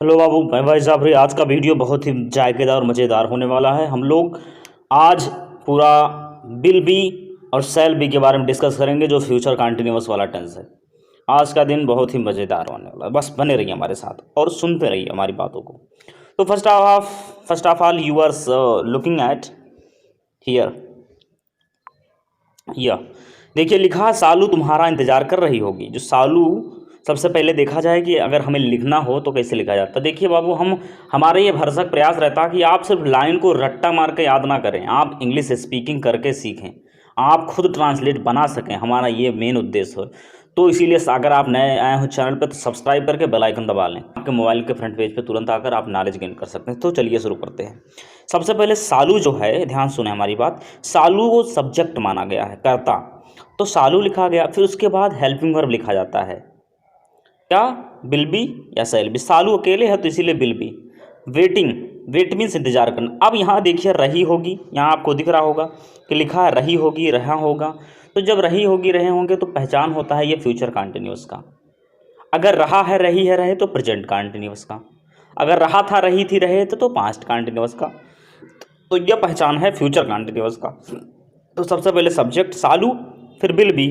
Hello बाबू, मैं भाई साहब रे। आज का वीडियो बहुत ही जायकेदार और मज़ेदार होने वाला है। हम लोग आज पूरा बिल बी और सेल बी के बारे में डिस्कस करेंगे, जो फ्यूचर कंटिन्यूअस वाला टेंस है। आज का दिन बहुत ही मज़ेदार होने वाला है। बस बने रहिए हमारे साथ और सुनते रहिए हमारी बातों को। तो first of all you are looking at here. या देखिए, लिखा है सालू तुम्हारा इंतजार कर रही होगी। जो सालू, सबसे पहले देखा जाए कि अगर हमें लिखना हो तो कैसे लिखा जाता। देखिए बाबू, हमारे ये भरसक प्रयास रहता कि आप सिर्फ लाइन को रट्टा मार के याद ना करें, आप इंग्लिश स्पीकिंग करके सीखें, आप खुद ट्रांसलेट बना सकें। हमारा ये मेन उद्देश्य है। तो इसीलिए अगर आप नए आए हो चैनल पर तो सब्सक्राइब करके बेल आइकन दबा लें। आपके मोबाइल के फ्रंट पेज पे तुरंत आकर आप नॉलेज गेन कर सकते हैं। तो चलिए शुरू करते हैं। सबसे पहले सालू जो है, ध्यान सुने हमारी बात। सालू को सब्जेक्ट माना गया है, कर्ता। तो सालू लिखा गया, फिर उसके बाद हेल्पिंग वर्ब लिखा जाता है। क्या? विल बी या शैल बी। सालू अकेले है तो इसीलिए will be. Waiting, wait means इंतजार करना। अब यहाँ देखिए रही होगी, यहाँ आपको दिख रहा होगा कि लिखा है रही होगी, रहा होगा। तो जब रही होगी, रहे होंगे तो पहचान होता है ये फ्यूचर कंटिन्यूअस का। अगर रहा है, रही है, रहे तो प्रेजेंट कंटिन्यूअस का। अगर रहा था, रही थी, रहे तो पास्ट कंटिन्यूअस का। तो यह पहचान है फ्यूचर कंटिन्यूअस का। तो सबसे पहले सब्जेक्ट सालू, फिर विल बी,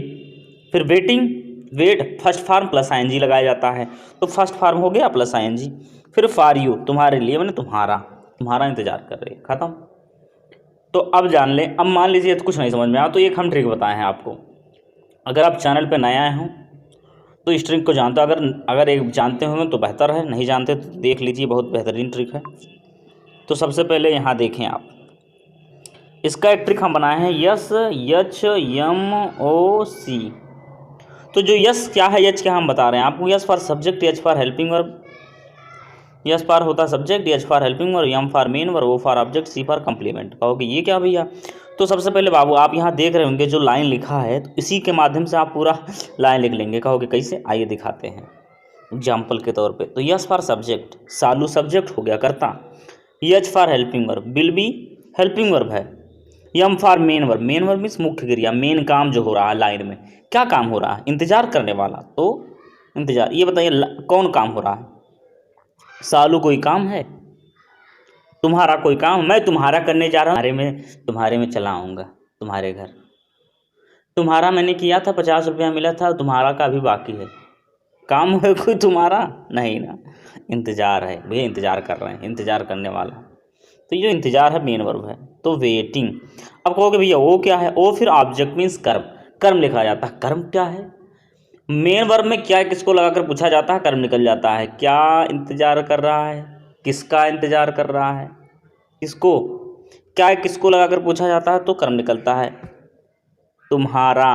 फिर waiting, wait first form plus ING लगाया जाता है। तो फर्स्ट फॉर्म हो गया प्लस आईएनजी। फिर फॉर यू, तुम्हारे लिए, मैंने तुम्हारा, तुम्हारा इंतजार कर रही है। खत्म। तो अब जान लें। अब मान लीजिए कुछ नहीं समझ में आया तो एक हम ट्रिक बताए हैं आपको। अगर आप चैनल पे नए आए हों तो इस ट्रिक को जानते हो। अगर एक जानते होंगे तो बेहतर है, नहीं जानते तो देख लीजिए, बहुत बेहतरीन ट्रिक है। तो सबसे पहले यहाँ देखें आप, इसका एक ट्रिक हम बनाए हैं, यस एच एम ओ सी। तो जो यस क्या है, एच क्या हम बता रहे हैं आपको। S for subject, H for helping verb. S for होता है subject, H for helping verb, M for main verb, O for object, C for complement. कहोगे ये क्या भैया? तो सबसे पहले बाबू आप यहाँ देख रहे होंगे जो लाइन लिखा है, तो इसी के माध्यम से आप पूरा लाइन लिख लेंगे। कहोगे कैसे? आइए दिखाते हैं एग्जाम्पल के तौर पे। तो यस फॉर सब्जेक्ट, सालू सब्जेक्ट हो गया, करता। H for helping verb, will be helping verb है। M for main verb, main verb means मुख्य क्रिया, मेन काम जो हो रहा है लाइन में। क्या काम हो रहा है? इंतजार करने वाला। तो इंतजार, ये बताइए कौन काम हो रहा है? सालू कोई काम है? तुम्हारा कोई काम? मैं तुम्हारा करने जा रहा हूँ, तुम्हारे में चला आऊँगा तुम्हारे घर। तुम्हारा मैंने किया था, 50 रुपया मिला था, तुम्हारा का अभी बाकी है। काम है कोई तुम्हारा? नहीं ना। इंतजार है भैया, इंतजार कर रहे हैं, इंतजार करने वाला। तो ये जो इंतजार है मेन वर्ब है। तो वेटिंग। अब कहोगे भैया वो क्या है? वो फिर ऑब्जेक्ट मीन्स कर्म, कर्म लिखा जाता है। कर्म क्या है? मेन वर्ब में क्या किसको लगाकर पूछा जाता है, कर्म निकल जाता है। क्या इंतजार कर रहा है? किसका इंतजार कर रहा है? किसको? क्या किसको लगाकर पूछा जाता है तो कर्म निकलता है। तुम्हारा,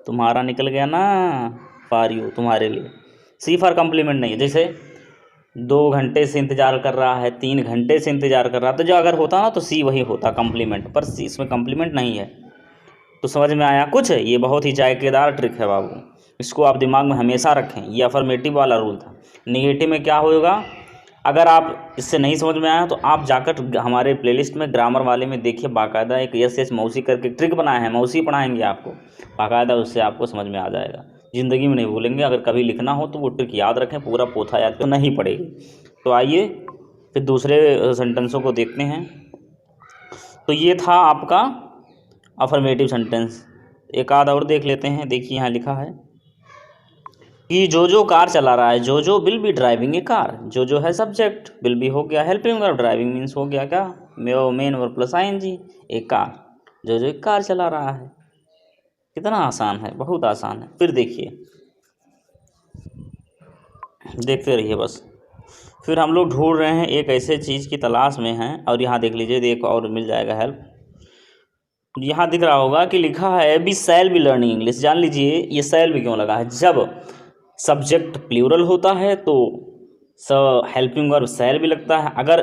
तुम्हारा निकल गया ना, फॉर यू, तुम्हारे लिए। सी फॉर कंप्लीमेंट नहीं है। जैसे 2 घंटे से इंतजार कर रहा है, 3 घंटे से इंतजार कर रहा है, तो जो अगर होता ना तो सी वही होता कंप्लीमेंट, पर इसमें कंप्लीमेंट नहीं है। तो समझ में आया कुछ? ये बहुत ही जायकेदार ट्रिक है बाबू, इसको आप दिमाग में हमेशा रखें। ये अफर्मेटिव वाला रूल था। नेगेटिव में क्या होगा? अगर आप इससे नहीं समझ में आया तो आप जाकर हमारे प्लेलिस्ट में ग्रामर वाले में देखिए, बाकायदा एक यस यस मौसी करके ट्रिक बनाया है, मौसी पढ़ाएंगे आपको बाकायदा, उससे आपको समझ में आ जाएगा। ज़िंदगी में नहीं भूलेंगे। अगर कभी लिखना हो तो वो ट्रिक याद रखें, पूरा पोथा याद तो नहीं पड़ेगी। तो आइए फिर दूसरे सेंटेंसों को देखते हैं। तो ये था आपका अफर्मेटिव सेंटेंस। एक आध और देख लेते हैं। देखिए यहाँ लिखा है कि जो कार चला रहा है, जो will be driving A car. जो है सब्जेक्ट, विल बी हो गया हेल्पिंग वर्ब, ड्राइविंग मीन्स हो गया क्या, मेन वर्ब प्लस आईएनजी, ए कार। जो एक कार चला रहा है। कितना आसान है, बहुत आसान है। फिर देखिए, देखते रहिए बस। फिर हम लोग ढूंढ रहे हैं, एक ऐसे चीज़ की तलाश में हैं। और यहाँ देख लीजिए, एक और मिल जाएगा हेल्प। यहाँ दिख रहा होगा कि लिखा है be shall be learning English. जान लीजिए ये शैल भी क्यों लगा है। जब सब्जेक्ट प्लूरल होता है तो हेल्पिंग वर्ब शैल भी लगता है। अगर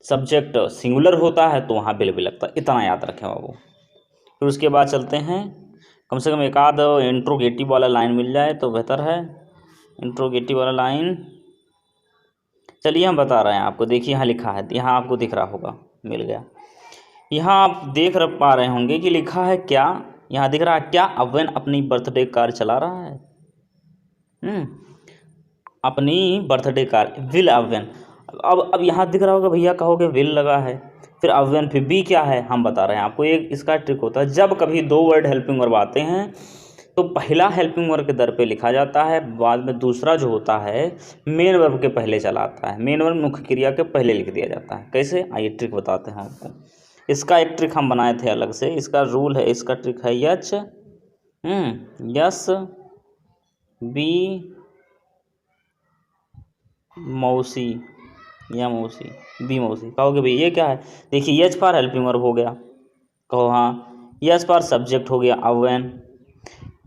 सब्जेक्ट सिंगुलर होता है तो वहाँ विल भी लगता है। इतना याद रखें बाबू। फिर उसके बाद चलते हैं, कम से कम एक आध इंट्रोगेटिव वाला लाइन मिल जाए तो बेहतर है। इंट्रोगेटिव वाला लाइन चलिए हम बता रहे हैं आपको। देखिए यहाँ लिखा है, यहाँ आपको दिख रहा होगा, मिल गया। यहाँ आप देख पा रहे होंगे कि लिखा है क्या, यहाँ दिख रहा है क्या, अवन अपनी बर्थडे कार चला रहा है। अपनी बर्थडे का विल अवेन। अब यहाँ दिख रहा होगा भैया, कहोगे विल लगा है, फिर अवेन, फिर बी क्या है, हम बता रहे हैं आपको। एक इसका ट्रिक होता है, जब कभी दो वर्ड हेल्पिंग वर्ब आते हैं तो पहला हेल्पिंग वर्ब के दर पे लिखा जाता है, बाद में दूसरा जो होता है मेन वर्ब के पहले चला आता है, मेन वर्ब मुख्य क्रिया के पहले लिख दिया जाता है। कैसे, आइए ट्रिक बताते हैं आपको। इसका एक ट्रिक हम बनाए थे अलग से, इसका रूल है, इसका ट्रिक है यच यस बी मौसी या मौसी बी मौसी। कहोगे भाई ये क्या है, देखिए यच फॉर हेल्पिंग वर्ब हो गया, कहो हाँ, यस फॉर सब्जेक्ट हो गया अवेन,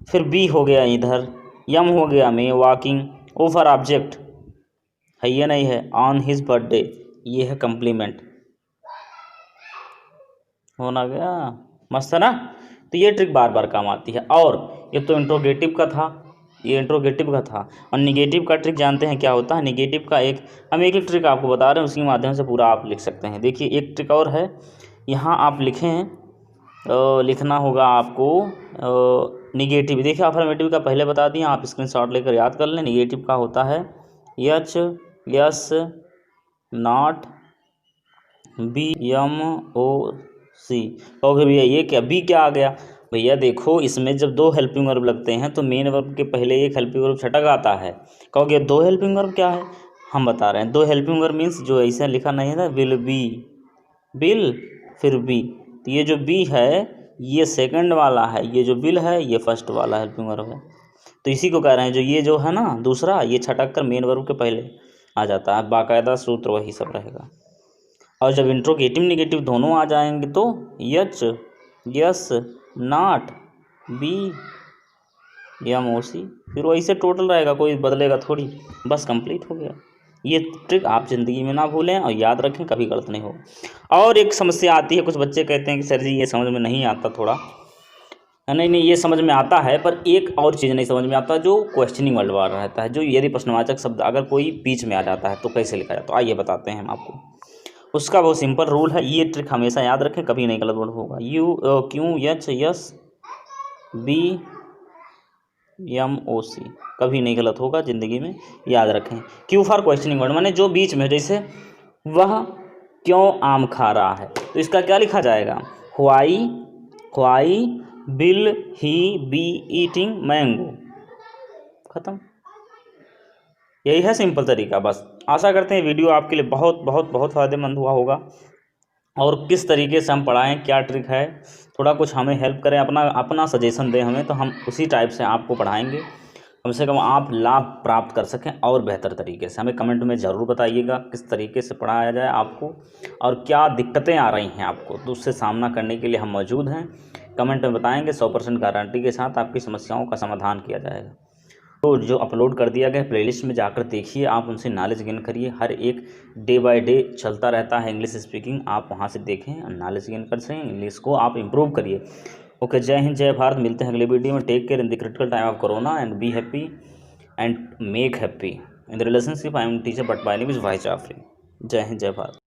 फिर बी हो गया इधर, यम हो गया मे वॉकिंग, ओ फॉर ऑब्जेक्ट है ये नहीं है, ऑन हिज बर्थडे ये है कम्प्लीमेंट, होना गया, मस्त है ना। तो ये ट्रिक बार बार काम आती है। और ये तो इंट्रोगेटिव का था, ये इंट्रोगेटिव का था। और निगेटिव का ट्रिक जानते हैं क्या होता है, निगेटिव का हम एक ट्रिक आपको बता रहे हैं, उसके माध्यम से पूरा आप लिख सकते हैं। देखिए एक ट्रिक और है, यहाँ आप लिखें, लिखना होगा आपको निगेटिव। देखिए अफर्मेटिव का पहले बता दिया, आप स्क्रीनशॉट लेकर याद कर लें। निगेटिव का होता है H S not B M O C. कहोगे भैया ये क्या, बी क्या आ गया, भैया देखो इसमें जब दो हेल्पिंग वर्ब लगते हैं तो मेन वर्ब के पहले एक हेल्पिंग वर्ब छटक आता है। कहोगे दो हेल्पिंग वर्ब क्या है, हम बता रहे हैं, दो हेल्पिंग वर्ब मीन्स जो ऐसा लिखा नहीं है ना, विल बी, बिल फिर बी, तो ये जो बी है ये सेकंड वाला है, ये जो बिल है ये फर्स्ट वाला हेल्पिंग वर्ब है। तो इसी को कह रहे हैं, जो ये जो है ना दूसरा, ये छटक कर मेन वर्ब के पहले आ जाता है, बाकायदा सूत्र वही सब रहेगा। और जब इंट्रोगेटिव निगेटिव दोनों आ जाएंगे तो H S not B M O C, फिर वैसे टोटल रहेगा, कोई बदलेगा थोड़ी, बस कंप्लीट हो गया। ये ट्रिक आप ज़िंदगी में ना भूलें और याद रखें, कभी गलत नहीं हो। और एक समस्या आती है, कुछ बच्चे कहते हैं कि सर जी ये समझ में नहीं आता थोड़ा, नहीं ये समझ में आता है, पर एक और चीज़ नहीं समझ में आता, जो क्वेश्चनिंग वर्ड वाला रहता है, जो यदि प्रश्नवाचक शब्द अगर कोई बीच में आ जाता है तो कैसे लिखा जाता है, तो आइए बताते हैं हम आपको। उसका बहुत सिंपल रूल है, ये ट्रिक हमेशा याद रखें, कभी नहीं गलत वर्ड होगा। Q H S B M O C, कभी नहीं गलत होगा ज़िंदगी में, याद रखें। क्यू फॉर क्वेश्चनिंग वर्ड, माने जो बीच में, जैसे वह क्यों आम खा रहा है, तो इसका क्या लिखा जाएगा, why will he be eating mango, ख़त्म। यही है सिंपल तरीका। बस आशा करते हैं वीडियो आपके लिए बहुत बहुत बहुत फ़ायदेमंद हुआ होगा, और किस तरीके से हम पढ़ाएं, क्या ट्रिक है, थोड़ा कुछ हमें हेल्प करें, अपना सजेशन दें हमें, तो हम उसी टाइप से आपको पढ़ाएंगे, कम से कम आप लाभ प्राप्त कर सकें और बेहतर तरीके से। हमें कमेंट में ज़रूर बताइएगा किस तरीके से पढ़ाया जाए आपको, और क्या दिक्कतें आ रही हैं आपको, तो उससे सामना करने के लिए हम मौजूद हैं। कमेंट में बताएंगे, 100% गारंटी के साथ आपकी समस्याओं का समाधान किया जाएगा। तो जो अपलोड कर दिया गया प्लेलिस्ट में जाकर देखिए, आप उनसे नॉलेज गेन करिए, हर एक डे बाय डे चलता रहता है इंग्लिश स्पीकिंग, आप वहाँ से देखें, नॉलेज गेन कर सकें, इंग्लिश को आप इम्प्रूव करिए। ओके, जय हिंद जय भारत, मिलते हैं अगले वीडियो में। Take care in the critical time of corona and be happy and make happy in the relationship. I am teacher but my name is भाई जाफरी। जय हिंद जय भारत।